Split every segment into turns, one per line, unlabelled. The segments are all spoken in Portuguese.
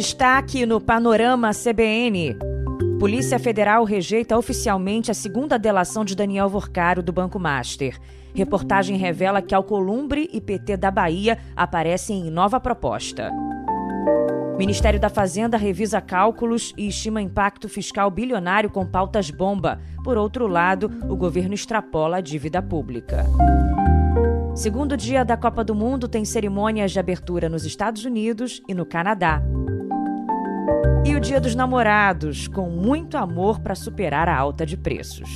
destaque no Panorama CBN. Polícia Federal rejeita oficialmente a segunda delação de Daniel Vorcaro do Banco Master. Reportagem revela que Alcolumbre e PT da Bahia aparecem em nova proposta. Ministério da Fazenda revisa cálculos e estima impacto fiscal bilionário com pautas bomba. Por outro lado, o governo extrapola a dívida pública. Segundo dia da Copa do Mundo tem cerimônias de abertura nos Estados Unidos e no Canadá. E o Dia dos Namorados, com muito amor para superar a alta de preços.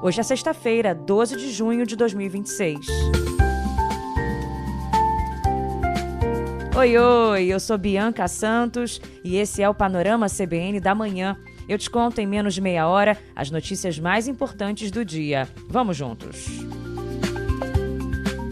Hoje é sexta-feira, 12 de junho de 2026. Oi, eu sou Bianca Santos e esse é o Panorama CBN da manhã. Eu te conto em menos de meia hora as notícias mais importantes do dia. Vamos juntos!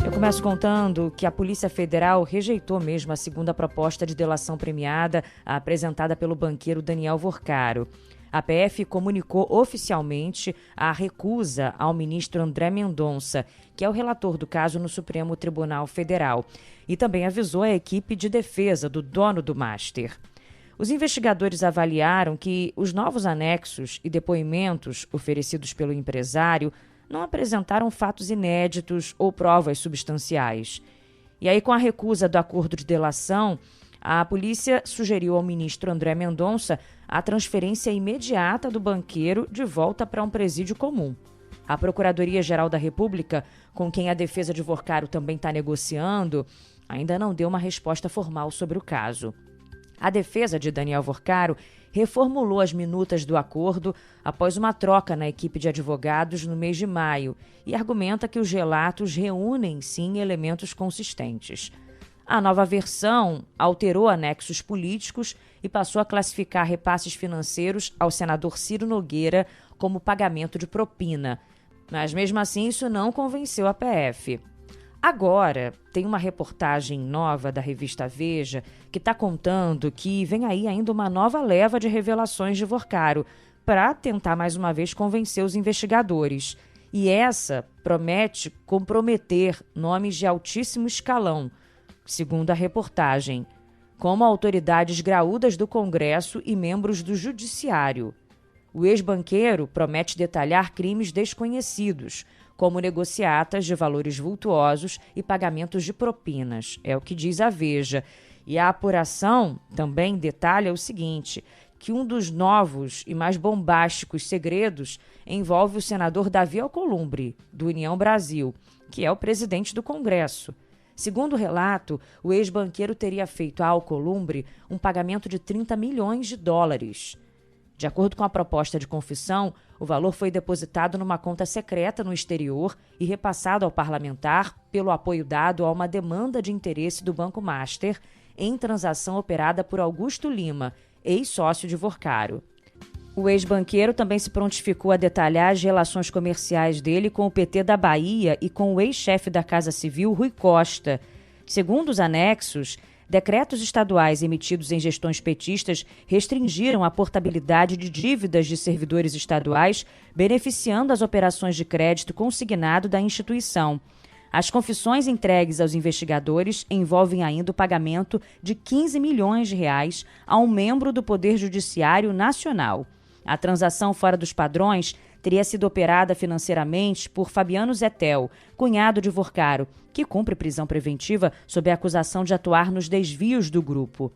Eu começo contando que a Polícia Federal rejeitou mesmo a segunda proposta de delação premiada apresentada pelo banqueiro Daniel Vorcaro. A PF comunicou oficialmente a recusa ao ministro André Mendonça, que é o relator do caso no Supremo Tribunal Federal, e também avisou a equipe de defesa do dono do Master. Os investigadores avaliaram que os novos anexos e depoimentos oferecidos pelo empresário não apresentaram fatos inéditos ou provas substanciais. E aí, com a recusa do acordo de delação, a polícia sugeriu ao ministro André Mendonça a transferência imediata do banqueiro de volta para um presídio comum. A Procuradoria-Geral da República, com quem a defesa de Vorcaro também está negociando, ainda não deu uma resposta formal sobre o caso. A defesa de Daniel Vorcaro reformulou as minutas do acordo após uma troca na equipe de advogados no mês de maio e argumenta que os relatos reúnem, sim, elementos consistentes. A nova versão alterou anexos políticos e passou a classificar repasses financeiros ao senador Ciro Nogueira como pagamento de propina. Mas, mesmo assim, isso não convenceu a PF. Agora, tem uma reportagem nova da revista Veja que está contando que vem aí ainda uma nova leva de revelações de Vorcaro para tentar mais uma vez convencer os investigadores. E essa promete comprometer nomes de altíssimo escalão, segundo a reportagem, como autoridades graúdas do Congresso e membros do Judiciário. O ex-banqueiro promete detalhar crimes desconhecidos, como negociatas de valores vultuosos e pagamentos de propinas, é o que diz a Veja. E a apuração também detalha o seguinte, que um dos novos e mais bombásticos segredos envolve o senador Davi Alcolumbre, do União Brasil, que é o presidente do Congresso. Segundo o relato, o ex-banqueiro teria feito a Alcolumbre um pagamento de 30 milhões de dólares. De acordo com a proposta de confissão, o valor foi depositado numa conta secreta no exterior e repassado ao parlamentar pelo apoio dado a uma demanda de interesse do Banco Master em transação operada por Augusto Lima, ex-sócio de Vorcaro. O ex-banqueiro também se prontificou a detalhar as relações comerciais dele com o PT da Bahia e com o ex-chefe da Casa Civil, Rui Costa. Segundo os anexos, decretos estaduais emitidos em gestões petistas restringiram a portabilidade de dívidas de servidores estaduais, beneficiando as operações de crédito consignado da instituição. As confissões entregues aos investigadores envolvem ainda o pagamento de 15 milhões de reais a um membro do Poder Judiciário Nacional. A transação fora dos padrões teria sido operada financeiramente por Fabiano Zettel, cunhado de Vorcaro, que cumpre prisão preventiva sob a acusação de atuar nos desvios do grupo.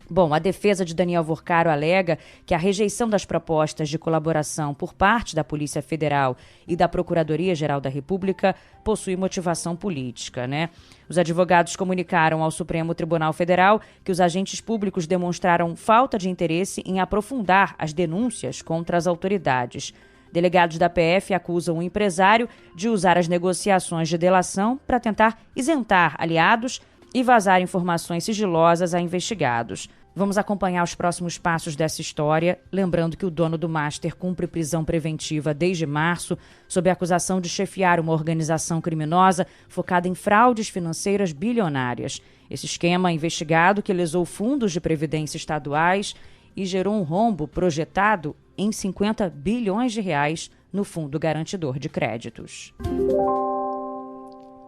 Bom, a defesa de Daniel Vorcaro alega que a rejeição das propostas de colaboração por parte da Polícia Federal e da Procuradoria-Geral da República possui motivação política, né? Os advogados comunicaram ao Supremo Tribunal Federal que os agentes públicos demonstraram falta de interesse em aprofundar as denúncias contra as autoridades. Delegados da PF acusam o empresário de usar as negociações de delação para tentar isentar aliados e vazar informações sigilosas a investigados. Vamos acompanhar os próximos passos dessa história, lembrando que o dono do Master cumpre prisão preventiva desde março, sob a acusação de chefiar uma organização criminosa focada em fraudes financeiras bilionárias. Esse esquema investigado que lesou fundos de previdência estaduais e gerou um rombo projetado em 50 bilhões de reais no Fundo Garantidor de Créditos.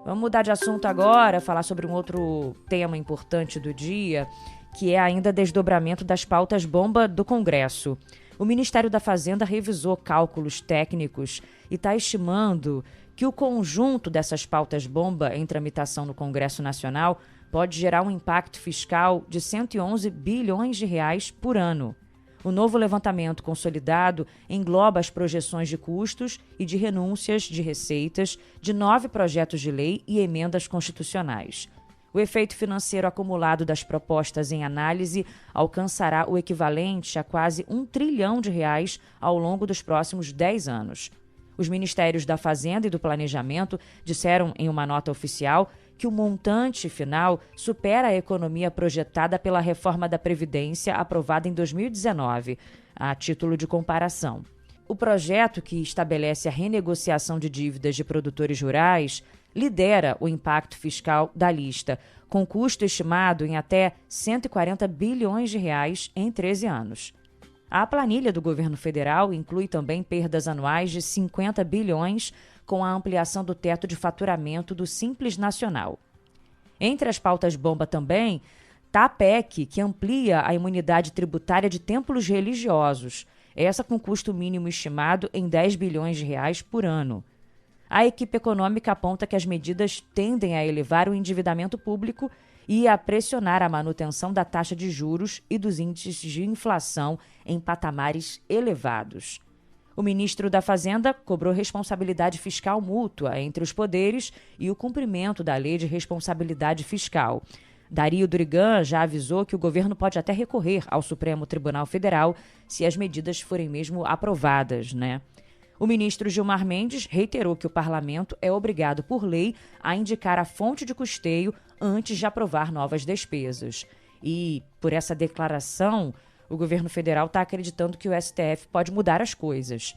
Vamos mudar de assunto agora, falar sobre um outro tema importante do dia, que é ainda desdobramento das pautas-bomba do Congresso. O Ministério da Fazenda revisou cálculos técnicos e está estimando que o conjunto dessas pautas-bomba em tramitação no Congresso Nacional pode gerar um impacto fiscal de 111 bilhões de reais por ano. O novo levantamento consolidado engloba as projeções de custos e de renúncias de receitas de 9 projetos de lei e emendas constitucionais. O efeito financeiro acumulado das propostas em análise alcançará o equivalente a quase R$ 1 trilhão ao longo dos próximos 10 anos. Os Ministérios da Fazenda e do Planejamento disseram em uma nota oficial que o montante final supera a economia projetada pela reforma da Previdência aprovada em 2019, a título de comparação. O projeto, que estabelece a renegociação de dívidas de produtores rurais, lidera o impacto fiscal da lista, com custo estimado em até 140 bilhões de reais em 13 anos. A planilha do governo federal inclui também perdas anuais de 50 bilhões com a ampliação do teto de faturamento do Simples Nacional. Entre as pautas-bomba também está a PEC, que amplia a imunidade tributária de templos religiosos, essa com custo mínimo estimado em 10 bilhões de reais por ano. A equipe econômica aponta que as medidas tendem a elevar o endividamento público e a pressionar a manutenção da taxa de juros e dos índices de inflação em patamares elevados. O ministro da Fazenda cobrou responsabilidade fiscal mútua entre os poderes e o cumprimento da Lei de Responsabilidade Fiscal. Dario Durigan já avisou que o governo pode até recorrer ao Supremo Tribunal Federal se as medidas forem mesmo aprovadas, O ministro Gilmar Mendes reiterou que o parlamento é obrigado por lei a indicar a fonte de custeio antes de aprovar novas despesas. E, por essa declaração, o governo federal está acreditando que o STF pode mudar as coisas.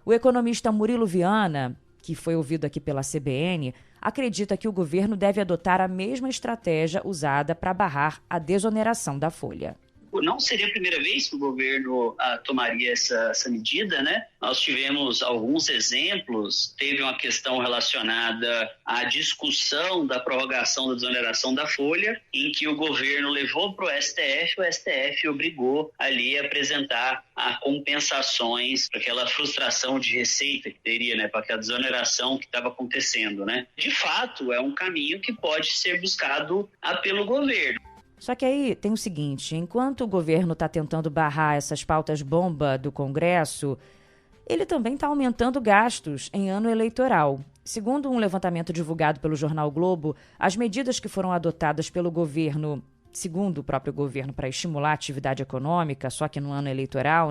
O economista Murilo Viana, que foi ouvido aqui pela CBN, acredita que o governo deve adotar a mesma estratégia usada para barrar a desoneração da folha.
Não seria a primeira vez que o governo tomaria essa medida, Nós tivemos alguns exemplos, teve uma questão relacionada à discussão da prorrogação da desoneração da folha, em que o governo levou para o STF obrigou ali a apresentar compensações para aquela frustração de receita que teria, para aquela desoneração que estava acontecendo, De fato, é um caminho que pode ser buscado pelo governo.
Só que aí tem o seguinte, enquanto o governo está tentando barrar essas pautas-bomba do Congresso, ele também está aumentando gastos em ano eleitoral. Segundo um levantamento divulgado pelo jornal Globo, as medidas que foram adotadas pelo governo, segundo o próprio governo, para estimular a atividade econômica, só que no ano eleitoral,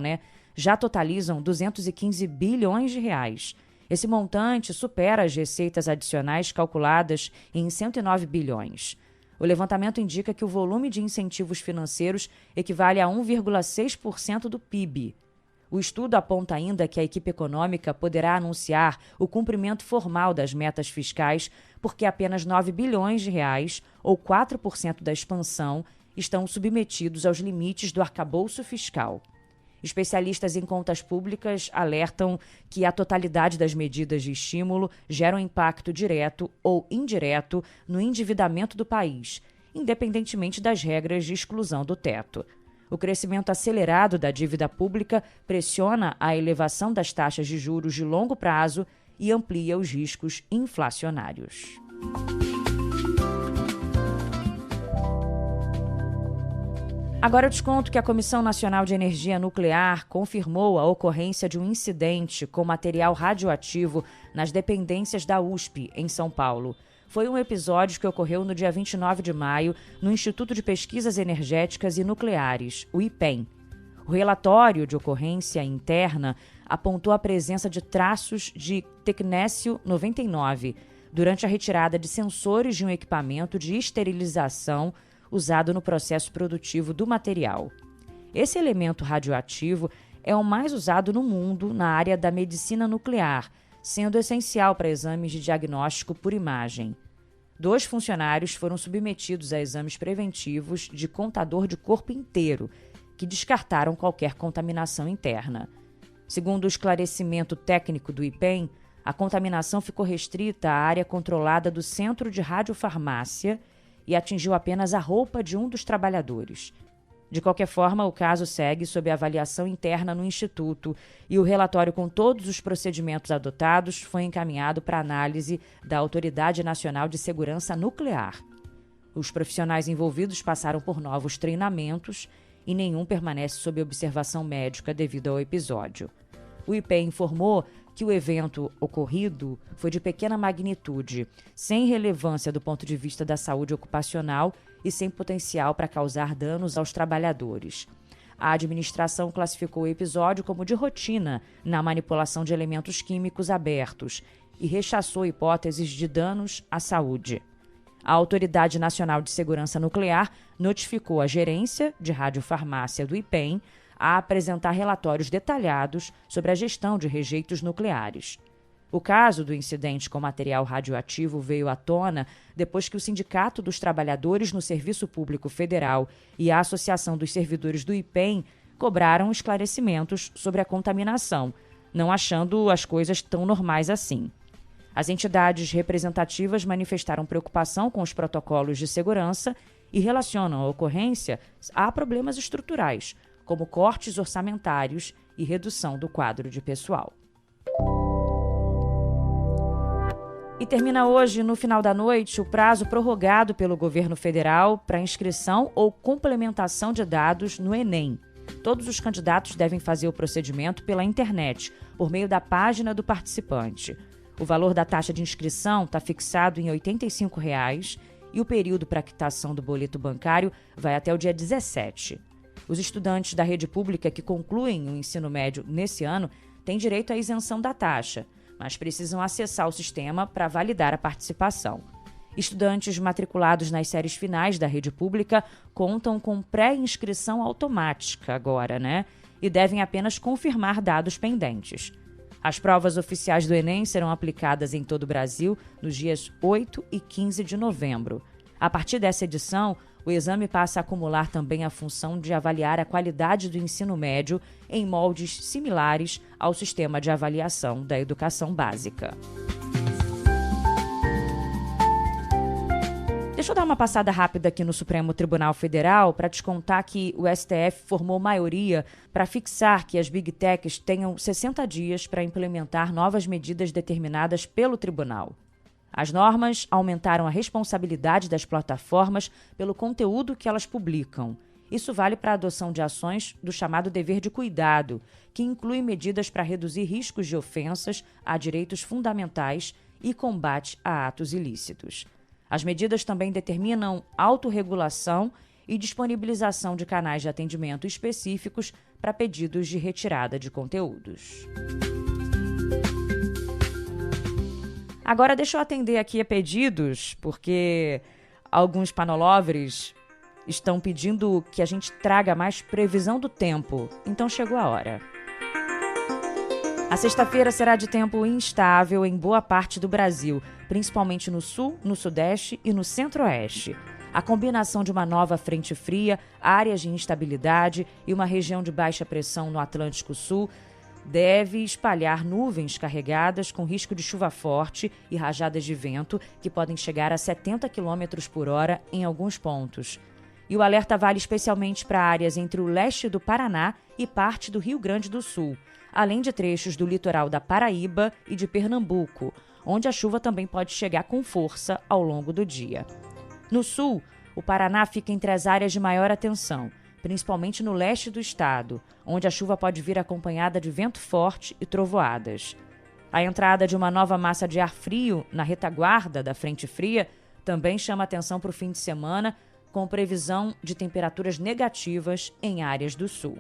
já totalizam 215 bilhões de reais. Esse montante supera as receitas adicionais calculadas em 109 bilhões. O levantamento indica que o volume de incentivos financeiros equivale a 1,6% do PIB. O estudo aponta ainda que a equipe econômica poderá anunciar o cumprimento formal das metas fiscais porque apenas 9 bilhões de reais, ou 4% da expansão, estão submetidos aos limites do arcabouço fiscal. Especialistas em contas públicas alertam que a totalidade das medidas de estímulo gera um impacto direto ou indireto no endividamento do país, independentemente das regras de exclusão do teto. O crescimento acelerado da dívida pública pressiona a elevação das taxas de juros de longo prazo e amplia os riscos inflacionários. Agora eu te conto que a Comissão Nacional de Energia Nuclear confirmou a ocorrência de um incidente com material radioativo nas dependências da USP, em São Paulo. Foi um episódio que ocorreu no dia 29 de maio no Instituto de Pesquisas Energéticas e Nucleares, o IPEN. O relatório de ocorrência interna apontou a presença de traços de tecnécio 99 durante a retirada de sensores de um equipamento de esterilização usado no processo produtivo do material. Esse elemento radioativo é o mais usado no mundo na área da medicina nuclear, sendo essencial para exames de diagnóstico por imagem. 2 funcionários foram submetidos a exames preventivos de contador de corpo inteiro, que descartaram qualquer contaminação interna. Segundo o esclarecimento técnico do IPEN, a contaminação ficou restrita à área controlada do Centro de Radiofarmácia e atingiu apenas a roupa de um dos trabalhadores. De qualquer forma, o caso segue sob avaliação interna no Instituto e o relatório com todos os procedimentos adotados foi encaminhado para análise da Autoridade Nacional de Segurança Nuclear. Os profissionais envolvidos passaram por novos treinamentos e nenhum permanece sob observação médica devido ao episódio. O IPEM informou que o evento ocorrido foi de pequena magnitude, sem relevância do ponto de vista da saúde ocupacional e sem potencial para causar danos aos trabalhadores. A administração classificou o episódio como de rotina na manipulação de elementos químicos abertos e rechaçou hipóteses de danos à saúde. A Autoridade Nacional de Segurança Nuclear notificou a gerência de radiofarmácia do IPEM a apresentar relatórios detalhados sobre a gestão de rejeitos nucleares. O caso do incidente com material radioativo veio à tona depois que o Sindicato dos Trabalhadores no Serviço Público Federal e a Associação dos Servidores do IPEM cobraram esclarecimentos sobre a contaminação, não achando as coisas tão normais assim. As entidades representativas manifestaram preocupação com os protocolos de segurança e relacionam a ocorrência a problemas estruturais, como cortes orçamentários e redução do quadro de pessoal. E termina hoje, no final da noite, o prazo prorrogado pelo governo federal para inscrição ou complementação de dados no Enem. Todos os candidatos devem fazer o procedimento pela internet, por meio da página do participante. O valor da taxa de inscrição está fixado em R$ 85,00 e o período para quitação do boleto bancário vai até o dia 17. Os estudantes da rede pública que concluem o ensino médio nesse ano têm direito à isenção da taxa, mas precisam acessar o sistema para validar a participação. Estudantes matriculados nas séries finais da rede pública contam com pré-inscrição automática agora, e devem apenas confirmar dados pendentes. As provas oficiais do Enem serão aplicadas em todo o Brasil nos dias 8 e 15 de novembro. A partir dessa edição, o exame passa a acumular também a função de avaliar a qualidade do ensino médio em moldes similares ao sistema de avaliação da educação básica. Deixa eu dar uma passada rápida aqui no Supremo Tribunal Federal para te contar que o STF formou maioria para fixar que as Big Techs tenham 60 dias para implementar novas medidas determinadas pelo tribunal. As normas aumentaram a responsabilidade das plataformas pelo conteúdo que elas publicam. Isso vale para a adoção de ações do chamado dever de cuidado, que inclui medidas para reduzir riscos de ofensas a direitos fundamentais e combate a atos ilícitos. As medidas também determinam autorregulação e disponibilização de canais de atendimento específicos para pedidos de retirada de conteúdos. Agora deixa eu atender aqui a pedidos, porque alguns panolovres estão pedindo que a gente traga mais previsão do tempo. Então chegou a hora. A sexta-feira será de tempo instável em boa parte do Brasil, principalmente no sul, no sudeste e no centro-oeste. A combinação de uma nova frente fria, áreas de instabilidade e uma região de baixa pressão no Atlântico Sul deve espalhar nuvens carregadas com risco de chuva forte e rajadas de vento que podem chegar a 70 km por hora em alguns pontos. E o alerta vale especialmente para áreas entre o leste do Paraná e parte do Rio Grande do Sul, além de trechos do litoral da Paraíba e de Pernambuco, onde a chuva também pode chegar com força ao longo do dia. No sul, o Paraná fica entre as áreas de maior atenção, principalmente no leste do estado, onde a chuva pode vir acompanhada de vento forte e trovoadas. A entrada de uma nova massa de ar frio na retaguarda da frente fria também chama atenção para o fim de semana, com previsão de temperaturas negativas em áreas do sul.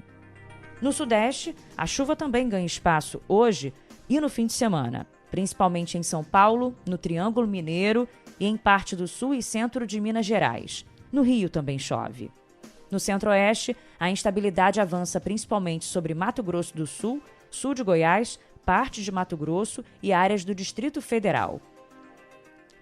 No sudeste, a chuva também ganha espaço hoje e no fim de semana, principalmente em São Paulo, no Triângulo Mineiro e em parte do sul e centro de Minas Gerais. No Rio também chove. No centro-oeste, a instabilidade avança principalmente sobre Mato Grosso do Sul, sul de Goiás, parte de Mato Grosso e áreas do Distrito Federal.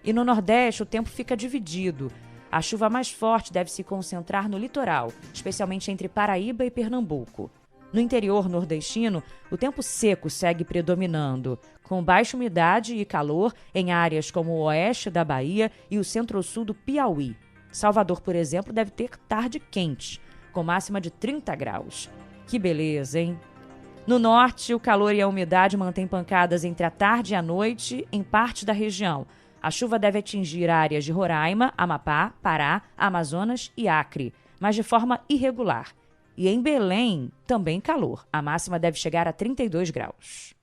E no nordeste, o tempo fica dividido. A chuva mais forte deve se concentrar no litoral, especialmente entre Paraíba e Pernambuco. No interior nordestino, o tempo seco segue predominando, com baixa umidade e calor em áreas como o oeste da Bahia e o centro-sul do Piauí. Salvador, por exemplo, deve ter tarde quente, com máxima de 30 graus. Que beleza, hein? No norte, o calor e a umidade mantêm pancadas entre a tarde e a noite em parte da região. A chuva deve atingir áreas de Roraima, Amapá, Pará, Amazonas e Acre, mas de forma irregular. E em Belém, também calor. A máxima deve chegar a 32 graus.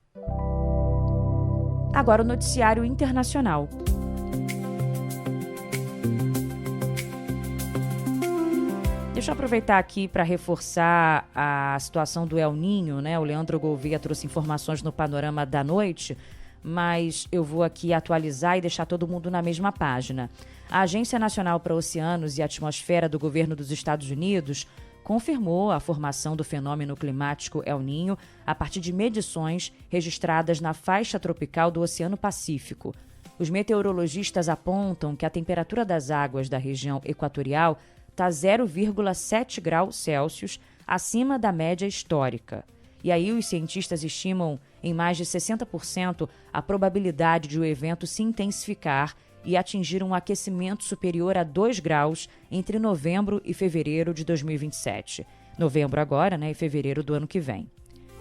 Agora o noticiário internacional. Deixa eu aproveitar aqui para reforçar a situação do El Niño, né? O Leandro Gouveia trouxe informações no Panorama da Noite, mas eu vou aqui atualizar e deixar todo mundo na mesma página. A Agência Nacional para Oceanos e Atmosfera do Governo dos Estados Unidos confirmou a formação do fenômeno climático El Niño a partir de medições registradas na faixa tropical do Oceano Pacífico. Os meteorologistas apontam que a temperatura das águas da região equatorial está 0,7 graus Celsius acima da média histórica. E aí os cientistas estimam em mais de 60% a probabilidade de o evento se intensificar e atingir um aquecimento superior a 2 graus entre novembro e fevereiro de 2027. Novembro agora, né, e fevereiro do ano que vem.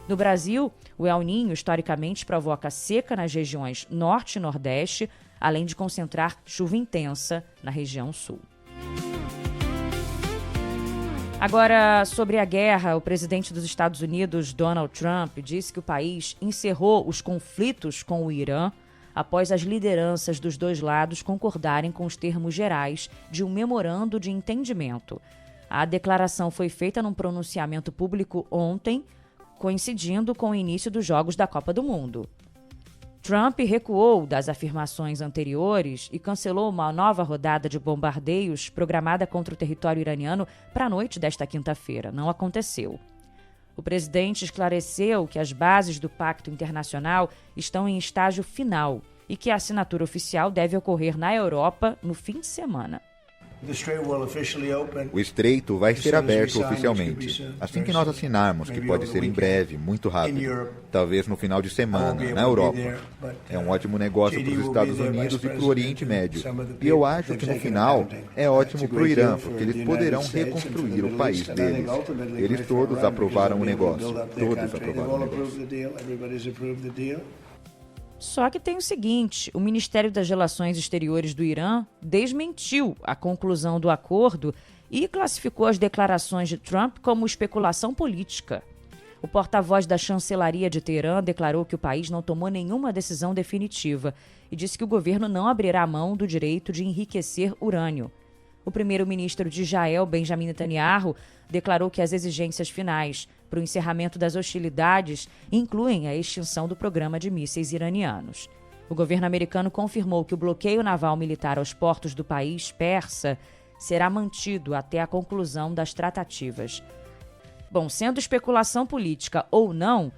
No Brasil, o El Niño historicamente provoca seca nas regiões norte e nordeste, além de concentrar chuva intensa na região sul. Agora, sobre a guerra, o presidente dos Estados Unidos, Donald Trump, disse que o país encerrou os conflitos com o Irã após as lideranças dos dois lados concordarem com os termos gerais de um memorando de entendimento. A declaração foi feita num pronunciamento público ontem, coincidindo com o início dos Jogos da Copa do Mundo. Trump recuou das afirmações anteriores e cancelou uma nova rodada de bombardeios programada contra o território iraniano para a noite desta quinta-feira. Não aconteceu. O presidente esclareceu que as bases do Pacto Internacional estão em estágio final e que a assinatura oficial deve ocorrer na Europa no fim de semana.
O estreito vai ser aberto oficialmente, assim que nós assinarmos, que pode ser em breve, muito rápido, talvez no final de semana, na Europa. É um ótimo negócio para os Estados Unidos e para o Oriente Médio. E eu acho que no final é ótimo para o Irã, porque eles poderão reconstruir o país deles. Eles todos aprovaram o negócio. Todos aprovaram o negócio.
Só que tem o seguinte, o Ministério das Relações Exteriores do Irã desmentiu a conclusão do acordo e classificou as declarações de Trump como especulação política. O porta-voz da chancelaria de Teherã declarou que o país não tomou nenhuma decisão definitiva e disse que o governo não abrirá mão do direito de enriquecer urânio. O primeiro-ministro de Israel, Benjamin Netanyahu, declarou que as exigências finais para o encerramento das hostilidades incluem a extinção do programa de mísseis iranianos. O governo americano confirmou que o bloqueio naval militar aos portos do país persa será mantido até a conclusão das tratativas. Bom, sendo especulação política ou não,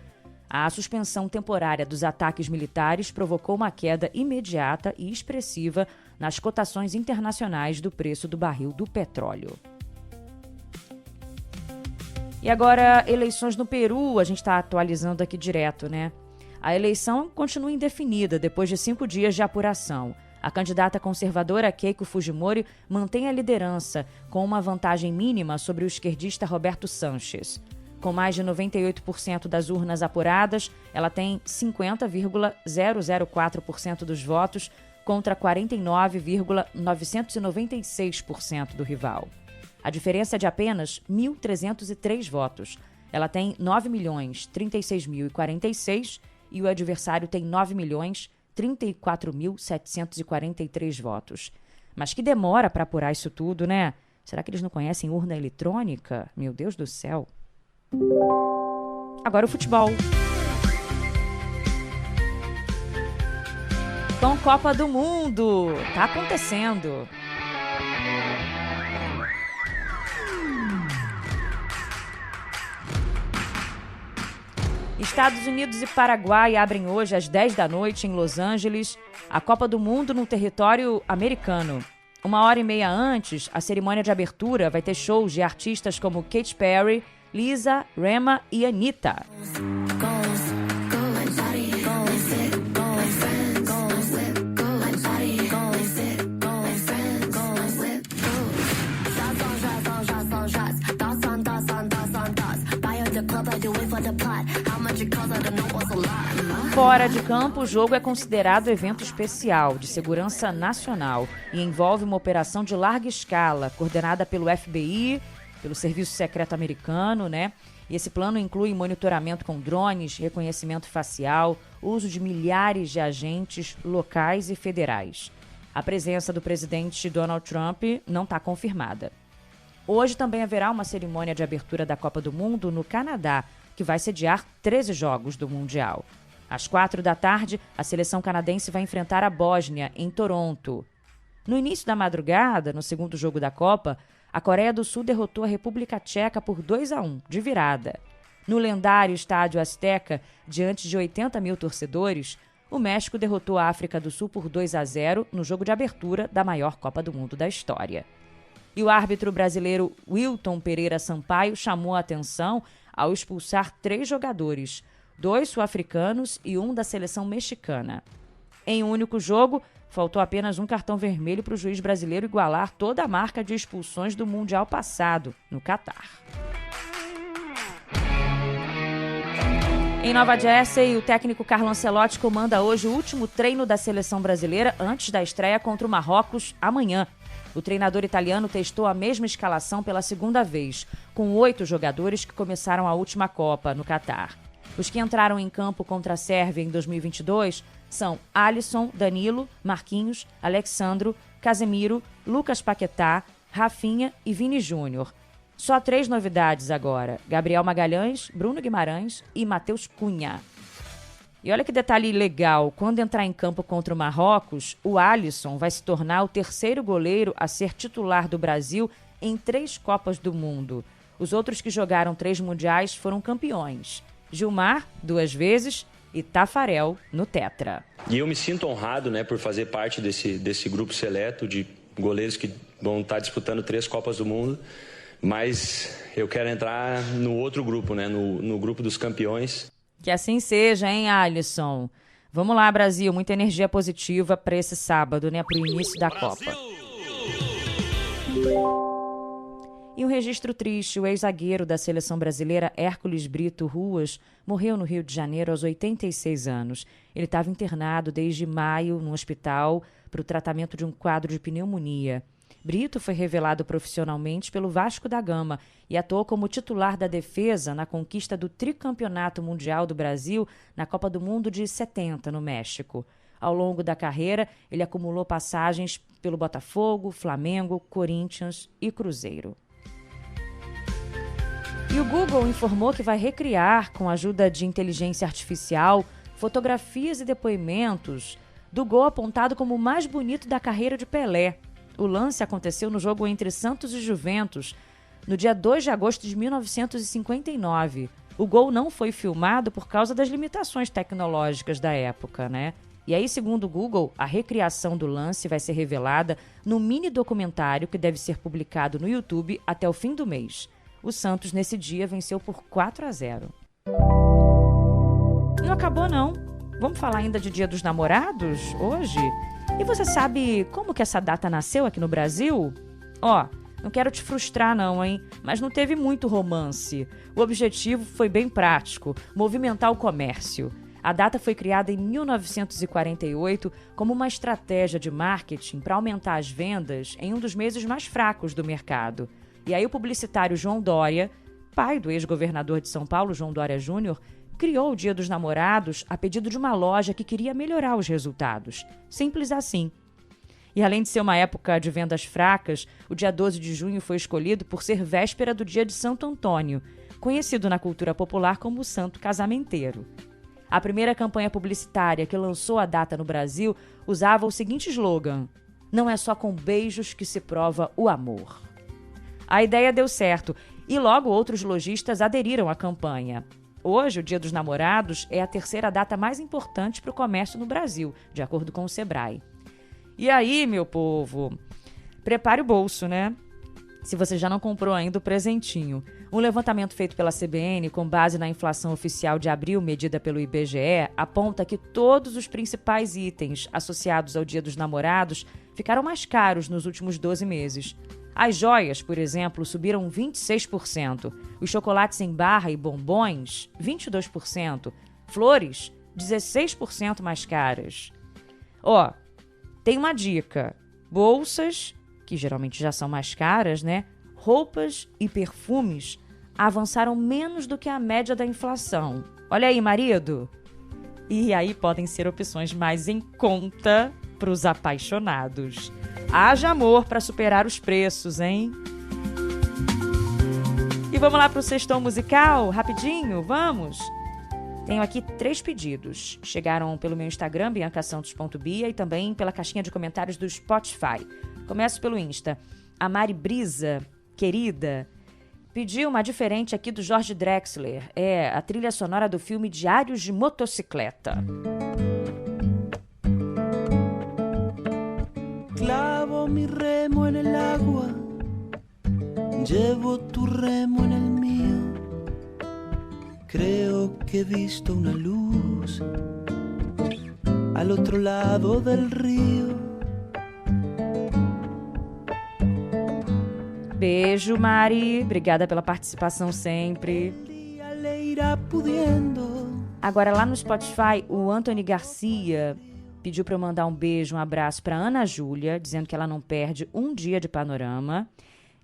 a suspensão temporária dos ataques militares provocou uma queda imediata e expressiva nas cotações internacionais do preço do barril do petróleo. E agora, eleições no Peru, a gente está atualizando aqui direto, né? A eleição continua indefinida depois de 5 dias de apuração. A candidata conservadora Keiko Fujimori mantém a liderança, com uma vantagem mínima sobre o esquerdista Roberto Sanches. Com mais de 98% das urnas apuradas, ela tem 50,004% dos votos contra 49,996% do rival. A diferença é de apenas 1.303 votos. Ela tem 9.036.046 e o adversário tem 9.034.743 votos. Mas que demora para apurar isso tudo, né? Será que eles não conhecem urna eletrônica? Meu Deus do céu. Agora o futebol. Com Copa do Mundo. Tá acontecendo. Estados Unidos e Paraguai abrem hoje às 10 da noite em Los Angeles a Copa do Mundo no território americano. 1h30 antes, a cerimônia de abertura vai ter shows de artistas como Katy Perry, Lisa, Rema e Anitta. Fora de campo, o jogo é considerado evento especial de segurança nacional e envolve uma operação de larga escala, coordenada pelo FBI, pelo Serviço Secreto Americano, né? E esse plano inclui monitoramento com drones, reconhecimento facial, uso de milhares de agentes locais e federais. A presença do presidente Donald Trump não está confirmada. Hoje também haverá uma cerimônia de abertura da Copa do Mundo no Canadá, que vai sediar 13 jogos do Mundial. Às 16h, a seleção canadense vai enfrentar a Bósnia, em Toronto. No início da madrugada, no segundo jogo da Copa, a Coreia do Sul derrotou a República Tcheca por 2-1, de virada. No lendário Estádio Azteca, diante de 80 mil torcedores, o México derrotou a África do Sul por 2-0 no jogo de abertura da maior Copa do Mundo da história. E o árbitro brasileiro Wilton Pereira Sampaio chamou a atenção ao expulsar 3 jogadores, 2 sul-africanos e 1 da seleção mexicana. Em um único jogo, faltou apenas um cartão vermelho para o juiz brasileiro igualar toda a marca de expulsões do Mundial passado, no Catar. Em Nova Jersey, o técnico Carlo Ancelotti comanda hoje o último treino da seleção brasileira antes da estreia contra o Marrocos amanhã. O treinador italiano testou a mesma escalação pela segunda vez, com 8 jogadores que começaram a última Copa, no Catar. Os que entraram em campo contra a Sérvia em 2022 são Alisson, Danilo, Marquinhos, Alexandro, Casemiro, Lucas Paquetá, Rafinha e Vini Júnior. Só 3 novidades agora: Gabriel Magalhães, Bruno Guimarães e Matheus Cunha. E olha que detalhe legal, quando entrar em campo contra o Marrocos, o Alisson vai se tornar o terceiro goleiro a ser titular do Brasil em 3 Copas do Mundo. Os outros que jogaram 3 mundiais foram campeões: Gilmar, 2 vezes, e Tafarel no Tetra.
E eu me sinto honrado, né, por fazer parte desse grupo seleto de goleiros que vão estar disputando 3 Copas do Mundo, mas eu quero entrar no outro grupo, né, no grupo dos campeões.
Que assim seja, hein, Alisson? Vamos lá, Brasil, muita energia positiva para esse sábado, né, para o início da Copa. E um registro triste: o ex-zagueiro da seleção brasileira, Hércules Brito Ruas, morreu no Rio de Janeiro aos 86 anos. Ele estava internado desde maio no hospital para o tratamento de um quadro de pneumonia. Brito foi revelado profissionalmente pelo Vasco da Gama e atuou como titular da defesa na conquista do tricampeonato mundial do Brasil na Copa do Mundo de 70, no México. Ao longo da carreira, ele acumulou passagens pelo Botafogo, Flamengo, Corinthians e Cruzeiro. E o Google informou que vai recriar, com a ajuda de inteligência artificial, fotografias e depoimentos do gol apontado como o mais bonito da carreira de Pelé. O lance aconteceu no jogo entre Santos e Juventus, no dia 2 de agosto de 1959. O gol não foi filmado por causa das limitações tecnológicas da época, né? E aí, segundo o Google, a recriação do lance vai ser revelada no mini documentário que deve ser publicado no YouTube até o fim do mês. O Santos, nesse dia, venceu por 4-0. Não acabou, não. Vamos falar ainda de Dia dos Namorados hoje? E você sabe como que essa data nasceu aqui no Brasil? Ó, não quero te frustrar não, hein? Mas não teve muito romance. O objetivo foi bem prático: movimentar o comércio. A data foi criada em 1948 como uma estratégia de marketing para aumentar as vendas em um dos meses mais fracos do mercado. E aí o publicitário João Dória, pai do ex-governador de São Paulo, João Dória Júnior, criou o Dia dos Namorados a pedido de uma loja que queria melhorar os resultados. Simples assim. E além de ser uma época de vendas fracas, o dia 12 de junho foi escolhido por ser véspera do dia de Santo Antônio, conhecido na cultura popular como o Santo Casamenteiro. A primeira campanha publicitária que lançou a data no Brasil usava o seguinte slogan: "Não é só com beijos que se prova o amor". A ideia deu certo e logo outros lojistas aderiram à campanha. Hoje, o Dia dos Namorados é a terceira data mais importante para o comércio no Brasil, de acordo com o Sebrae. E aí, meu povo, prepare o bolso, né? Se você já não comprou ainda o presentinho. Um levantamento feito pela CBN, com base na inflação oficial de abril, medida pelo IBGE, aponta que todos os principais itens associados ao Dia dos Namorados ficaram mais caros nos últimos 12 meses. As joias, por exemplo, subiram 26%, os chocolates em barra e bombons, 22%, flores, 16% mais caras. Ó, tem uma dica. Bolsas, que geralmente já são mais caras, né? Roupas e perfumes avançaram menos do que a média da inflação. Olha aí, marido. E aí podem ser opções mais em conta para os apaixonados. Haja amor para superar os preços, hein? E vamos lá para o Sextão Musical? Rapidinho, vamos? Tenho aqui 3 pedidos. Chegaram pelo meu Instagram, biancasantos.bia, e também pela caixinha de comentários do Spotify. Começo pelo Insta. A Mari Brisa, querida, pediu uma diferente aqui do Jorge Drexler. É a trilha sonora do filme Diários de Motocicleta.
Clavo mi remo en el agua, llevo tu remo en el mío. Creo que he visto una luz al otro lado del río.
Beijo, Mari. Obrigada pela participação sempre. Agora, lá no Spotify, o Anthony Garcia pediu para eu mandar um beijo, um abraço para Ana Júlia, dizendo que ela não perde um dia de Panorama.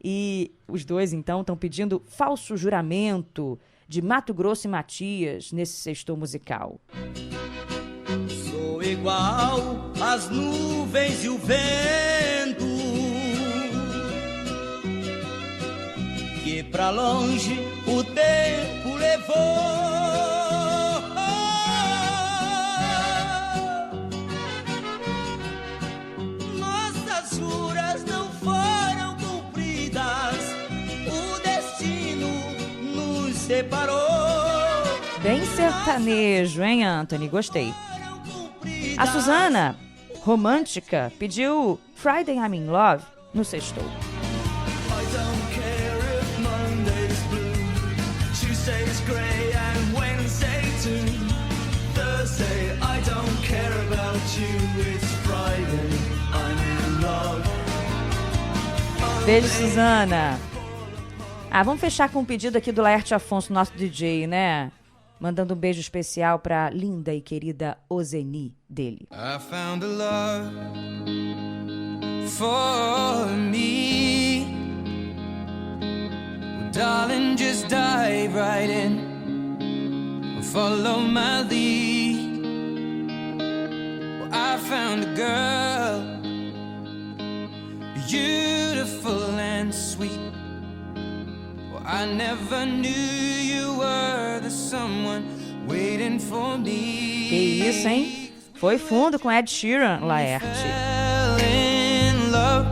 E os dois, então, estão pedindo Falso Juramento, de Mato Grosso e Matias, nesse Sextou Musical.
Sou igual às nuvens e o vento, que pra longe o tempo levou. Nossas juras não foram cumpridas, o destino nos separou.
Bem sertanejo, hein, Anthony? Gostei. A Suzana, romântica, pediu Friday I'm in Love no Sextou. Beijo, Suzana. Vamos fechar com um pedido aqui do Laerte Afonso, nosso DJ, né? Mandando um beijo especial pra linda e querida Ozeni dele.
I found a love for me. Well, darling, just dive right in. Follow my lead. Well, I found a girl, beautiful and sweet. Well, I never knew you were the someone waiting for me.
Que isso, hein? Foi fundo com Ed Sheeran, Laerte.
Fell in love,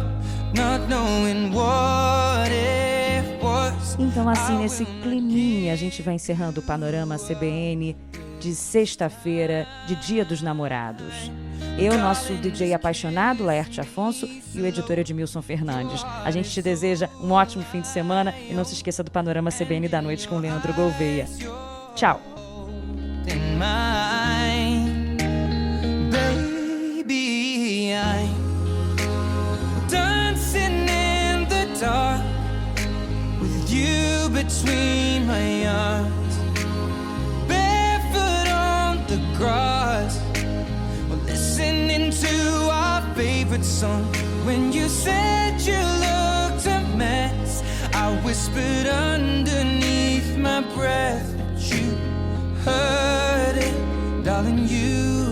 not knowing what it was.
Então, assim, nesse climinha, a gente vai encerrando o Panorama CBN de sexta-feira, de Dia dos Namorados. Eu, nosso DJ apaixonado, Laerte Afonso, e o editor Edmilson Fernandes. A gente te deseja um ótimo fim de semana e não se esqueça do Panorama CBN da noite com Leandro Gouveia. Tchau!
Baby, I'm dancing in the dark with you between my arms, barefoot on the grass, listening to our favorite song. When you said you looked a mess, I whispered underneath my breath, but you heard it, darling, you